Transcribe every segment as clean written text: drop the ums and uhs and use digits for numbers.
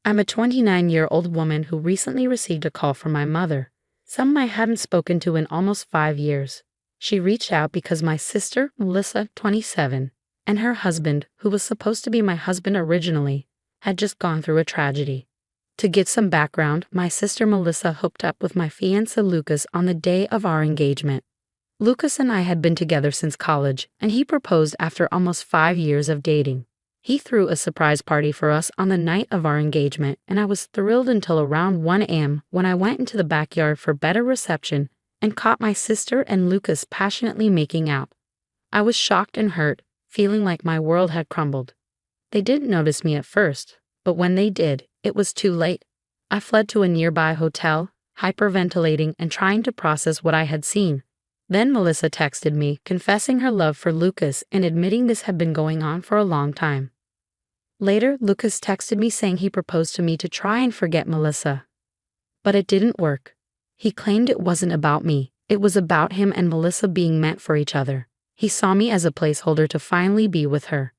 I'm a 29-year-old woman who recently received a call from my mother, someone I hadn't spoken to in almost 5 years. She reached out because my sister, Melissa, 27, and her husband, who was supposed to be my husband originally, had just gone through a tragedy. To give some background, my sister Melissa hooked up with my fiancé Lucas on the day of our engagement. Lucas and I had been together since college, and he proposed after almost 5 years of dating. He threw a surprise party for us on the night of our engagement, and I was thrilled until around 1 a.m. when I went into the backyard for better reception and caught my sister and Lucas passionately making out. I was shocked and hurt, feeling like my world had crumbled. They didn't notice me at first, but when they did, it was too late. I fled to a nearby hotel, hyperventilating and trying to process what I had seen. Then Melissa texted me, confessing her love for Lucas and admitting this had been going on for a long time. Later, Lucas texted me saying he proposed to me to try and forget Melissa. But it didn't work. He claimed it wasn't about me, it was about him and Melissa being meant for each other. He saw me as a placeholder to finally be with her.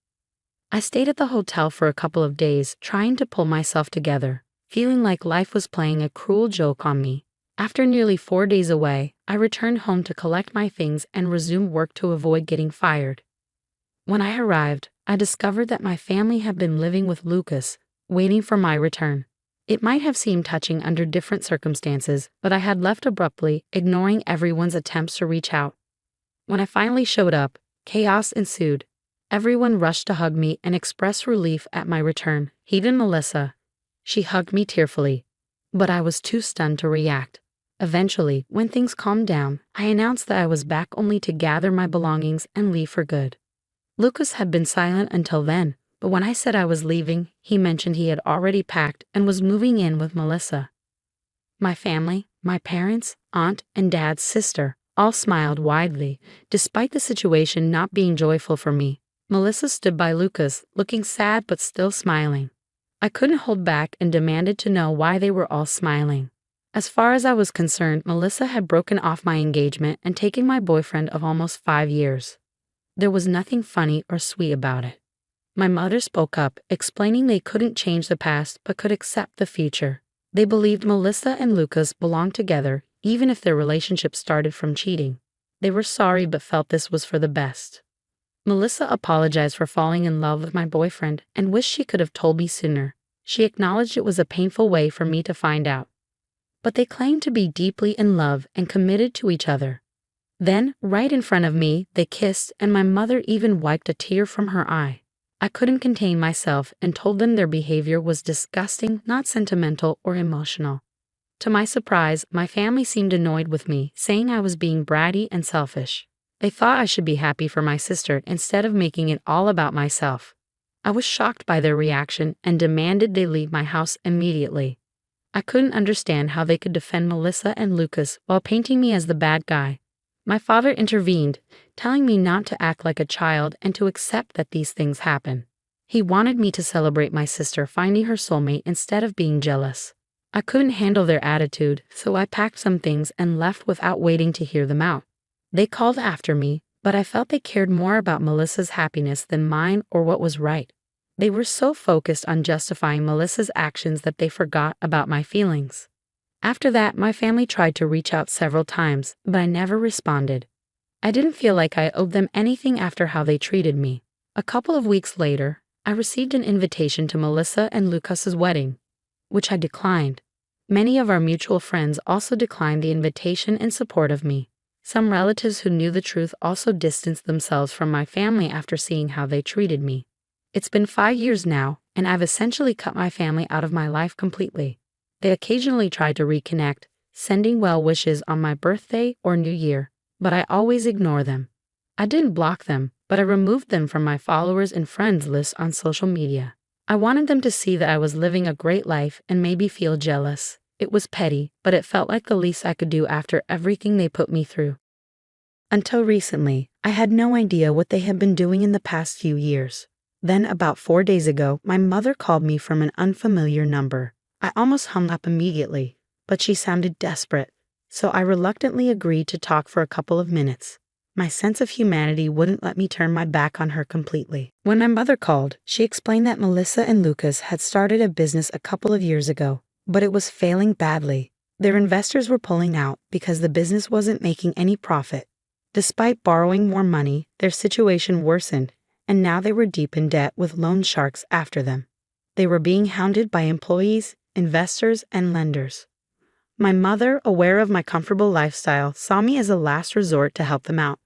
I stayed at the hotel for a couple of days, trying to pull myself together, feeling like life was playing a cruel joke on me. After nearly 4 days away, I returned home to collect my things and resume work to avoid getting fired. When I arrived, I discovered that my family had been living with Lucas, waiting for my return. It might have seemed touching under different circumstances, but I had left abruptly, ignoring everyone's attempts to reach out. When I finally showed up, chaos ensued. Everyone rushed to hug me and express relief at my return, even Melissa. She hugged me tearfully, but I was too stunned to react. Eventually, when things calmed down, I announced that I was back only to gather my belongings and leave for good. Lucas had been silent until then, but when I said I was leaving, he mentioned he had already packed and was moving in with Melissa. My family, my parents, aunt, and dad's sister, all smiled widely, despite the situation not being joyful for me. Melissa stood by Lucas, looking sad but still smiling. I couldn't hold back and demanded to know why they were all smiling. As far as I was concerned, Melissa had broken off my engagement and taken my boyfriend of almost 5 years. There was nothing funny or sweet about it. My mother spoke up, explaining they couldn't change the past but could accept the future. They believed Melissa and Lucas belonged together, even if their relationship started from cheating. They were sorry but felt this was for the best. Melissa apologized for falling in love with my boyfriend and wished she could have told me sooner. She acknowledged it was a painful way for me to find out. But they claimed to be deeply in love and committed to each other. Then, right in front of me, they kissed and my mother even wiped a tear from her eye. I couldn't contain myself and told them their behavior was disgusting, not sentimental or emotional. To my surprise, my family seemed annoyed with me, saying I was being bratty and selfish. They thought I should be happy for my sister instead of making it all about myself. I was shocked by their reaction and demanded they leave my house immediately. I couldn't understand how they could defend Melissa and Lucas while painting me as the bad guy. My father intervened, telling me not to act like a child and to accept that these things happen. He wanted me to celebrate my sister finding her soulmate instead of being jealous. I couldn't handle their attitude, so I packed some things and left without waiting to hear them out. They called after me, but I felt they cared more about Melissa's happiness than mine or what was right. They were so focused on justifying Melissa's actions that they forgot about my feelings. After that, my family tried to reach out several times, but I never responded. I didn't feel like I owed them anything after how they treated me. A couple of weeks later, I received an invitation to Melissa and Lucas's wedding, which I declined. Many of our mutual friends also declined the invitation in support of me. Some relatives who knew the truth also distanced themselves from my family after seeing how they treated me. It's been 5 years now, and I've essentially cut my family out of my life completely. They occasionally try to reconnect, sending well wishes on my birthday or New Year, but I always ignore them. I didn't block them, but I removed them from my followers and friends list on social media. I wanted them to see that I was living a great life and maybe feel jealous. It was petty, but it felt like the least I could do after everything they put me through. Until recently, I had no idea what they had been doing in the past few years. Then, about 4 days ago, my mother called me from an unfamiliar number. I almost hung up immediately, but she sounded desperate, so I reluctantly agreed to talk for a couple of minutes. My sense of humanity wouldn't let me turn my back on her completely. When my mother called, she explained that Melissa and Lucas had started a business a couple of years ago, but it was failing badly. Their investors were pulling out because the business wasn't making any profit. Despite borrowing more money, their situation worsened, and now they were deep in debt with loan sharks after them. They were being hounded by employees, investors, and lenders. My mother, aware of my comfortable lifestyle, saw me as a last resort to help them out.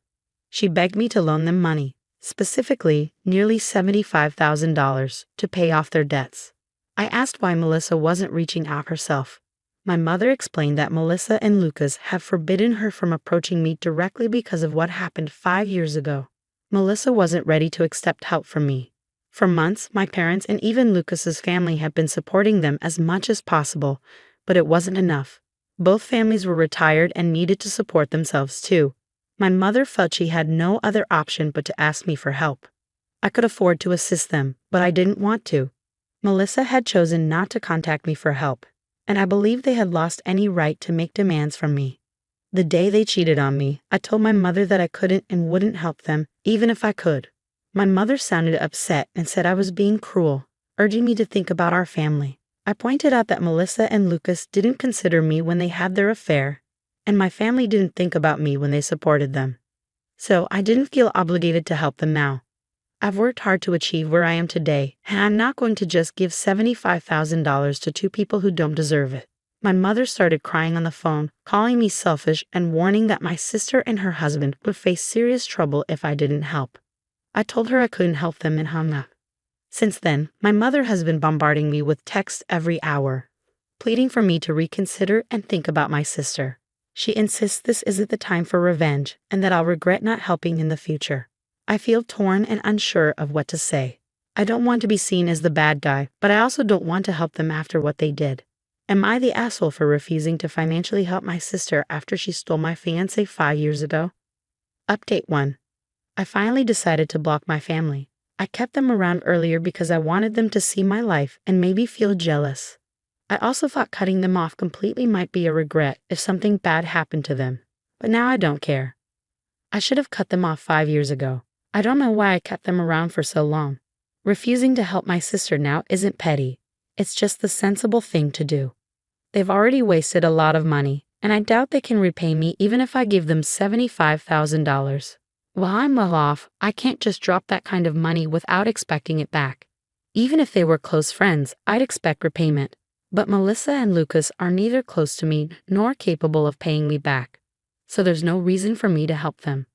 She begged me to loan them money, specifically nearly $75,000, to pay off their debts. I asked why Melissa wasn't reaching out herself. My mother explained that Melissa and Lucas have forbidden her from approaching me directly because of what happened 5 years ago. Melissa wasn't ready to accept help from me. For months, my parents and even Lucas's family had been supporting them as much as possible, but it wasn't enough. Both families were retired and needed to support themselves too. My mother felt she had no other option but to ask me for help. I could afford to assist them, but I didn't want to. Melissa had chosen not to contact me for help, and I believed they had lost any right to make demands from me. The day they cheated on me, I told my mother that I couldn't and wouldn't help them, even if I could. My mother sounded upset and said I was being cruel, urging me to think about our family. I pointed out that Melissa and Lucas didn't consider me when they had their affair, and my family didn't think about me when they supported them. So I didn't feel obligated to help them now. I've worked hard to achieve where I am today, and I'm not going to just give $75,000 to two people who don't deserve it. My mother started crying on the phone, calling me selfish and warning that my sister and her husband would face serious trouble if I didn't help. I told her I couldn't help them and hung up. Since then, my mother has been bombarding me with texts every hour, pleading for me to reconsider and think about my sister. She insists this isn't the time for revenge and that I'll regret not helping in the future. I feel torn and unsure of what to say. I don't want to be seen as the bad guy, but I also don't want to help them after what they did. Am I the asshole for refusing to financially help my sister after she stole my fiancé 5 years ago? Update 1. I finally decided to block my family. I kept them around earlier because I wanted them to see my life and maybe feel jealous. I also thought cutting them off completely might be a regret if something bad happened to them, but now I don't care. I should have cut them off 5 years ago. I don't know why I kept them around for so long. Refusing to help my sister now isn't petty. It's just the sensible thing to do. They've already wasted a lot of money, and I doubt they can repay me even if I give them $75,000. While I'm well off, I can't just drop that kind of money without expecting it back. Even if they were close friends, I'd expect repayment. But Melissa and Lucas are neither close to me nor capable of paying me back, so there's no reason for me to help them.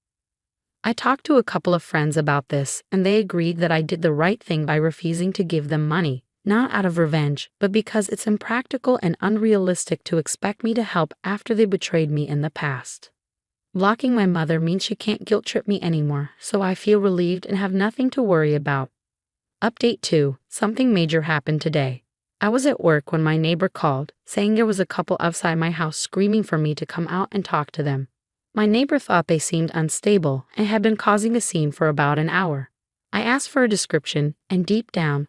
I talked to a couple of friends about this, and they agreed that I did the right thing by refusing to give them money, not out of revenge, but because it's impractical and unrealistic to expect me to help after they betrayed me in the past. Blocking my mother means she can't guilt-trip me anymore, so I feel relieved and have nothing to worry about. Update 2. Something major happened today. I was at work when my neighbor called, saying there was a couple outside my house screaming for me to come out and talk to them. My neighbor thought they seemed unstable and had been causing a scene for about an hour. I asked for a description, and deep down,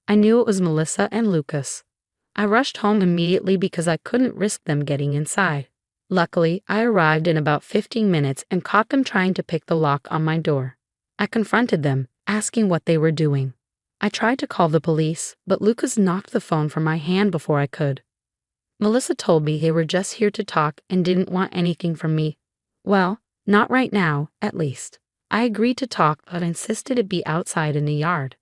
I knew it was Melissa and Lucas. I rushed home immediately because I couldn't risk them getting inside. Luckily, I arrived in about 15 minutes and caught them trying to pick the lock on my door. I confronted them, asking what they were doing. I tried to call the police, but Lucas knocked the phone from my hand before I could. Melissa told me they were just here to talk and didn't want anything from me. Well, not right now, at least. I agreed to talk but insisted it be outside in the yard.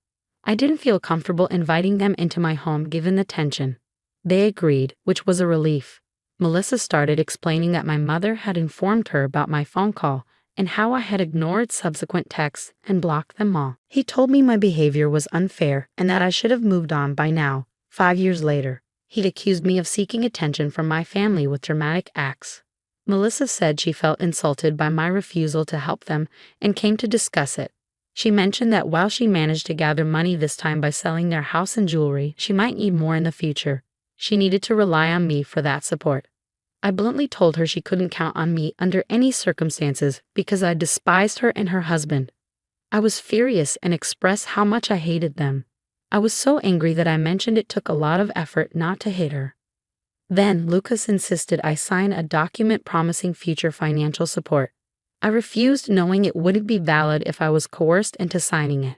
I didn't feel comfortable inviting them into my home given the tension. They agreed, which was a relief. Melissa started explaining that my mother had informed her about my phone call and how I had ignored subsequent texts and blocked them all. He told me my behavior was unfair and that I should have moved on by now, 5 years later. He'd accused me of seeking attention from my family with dramatic acts. Melissa said she felt insulted by my refusal to help them and came to discuss it. She mentioned that while she managed to gather money this time by selling their house and jewelry, she might need more in the future. She needed to rely on me for that support. I bluntly told her she couldn't count on me under any circumstances because I despised her and her husband. I was furious and expressed how much I hated them. I was so angry that I mentioned it took a lot of effort not to hit her. Then Lucas insisted I sign a document promising future financial support. I refused, knowing it wouldn't be valid if I was coerced into signing it.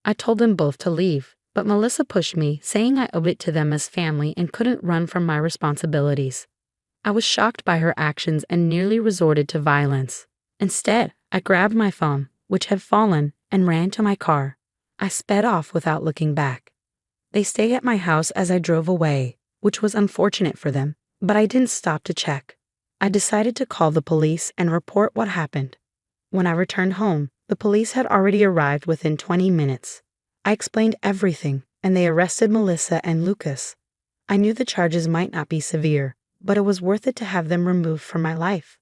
I told them both to leave, but Melissa pushed me, saying I owed it to them as family and couldn't run from my responsibilities. I was shocked by her actions and nearly resorted to violence. Instead, I grabbed my phone, which had fallen, and ran to my car. I sped off without looking back. They stayed at my house as I drove away, which was unfortunate for them, but I didn't stop to check. I decided to call the police and report what happened. When I returned home, the police had already arrived within 20 minutes. I explained everything, and they arrested Melissa and Lucas. I knew the charges might not be severe, but it was worth it to have them removed from my life.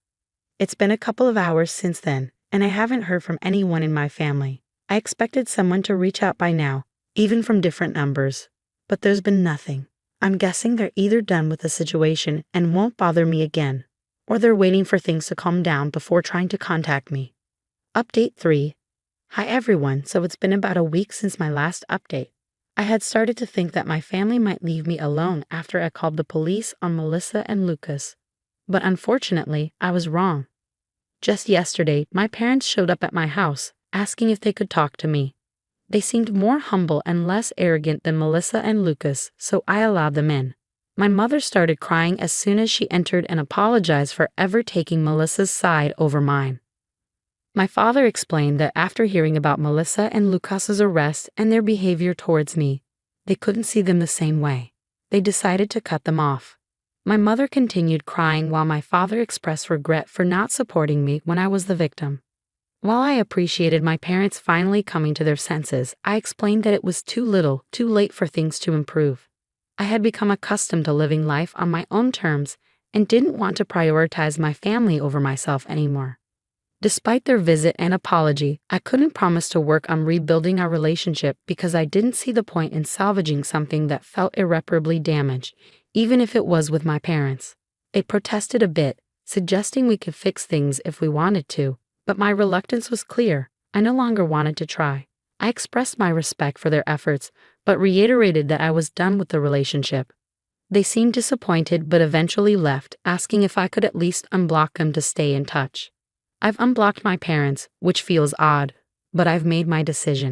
It's been a couple of hours since then, and I haven't heard from anyone in my family. I expected someone to reach out by now, even from different numbers. But there's been nothing. I'm guessing they're either done with the situation and won't bother me again, or they're waiting for things to calm down before trying to contact me. Update 3. Hi everyone, so it's been about a week since my last update. I had started to think that my family might leave me alone after I called the police on Melissa and Lucas. But unfortunately, I was wrong. Just yesterday, my parents showed up at my house, asking if they could talk to me. They seemed more humble and less arrogant than Melissa and Lucas, so I allowed them in. My mother started crying as soon as she entered and apologized for ever taking Melissa's side over mine. My father explained that after hearing about Melissa and Lucas's arrest and their behavior towards me, they couldn't see them the same way. They decided to cut them off. My mother continued crying while my father expressed regret for not supporting me when I was the victim. While I appreciated my parents finally coming to their senses, I explained that it was too little, too late for things to improve. I had become accustomed to living life on my own terms and didn't want to prioritize my family over myself anymore. Despite their visit and apology, I couldn't promise to work on rebuilding our relationship because I didn't see the point in salvaging something that felt irreparably damaged, even if it was with my parents. They protested a bit, suggesting we could fix things if we wanted to, but my reluctance was clear. I no longer wanted to try. I expressed my respect for their efforts, but reiterated that I was done with the relationship. They seemed disappointed but eventually left, asking if I could at least unblock them to stay in touch. I've unblocked my parents, which feels odd, but I've made my decision.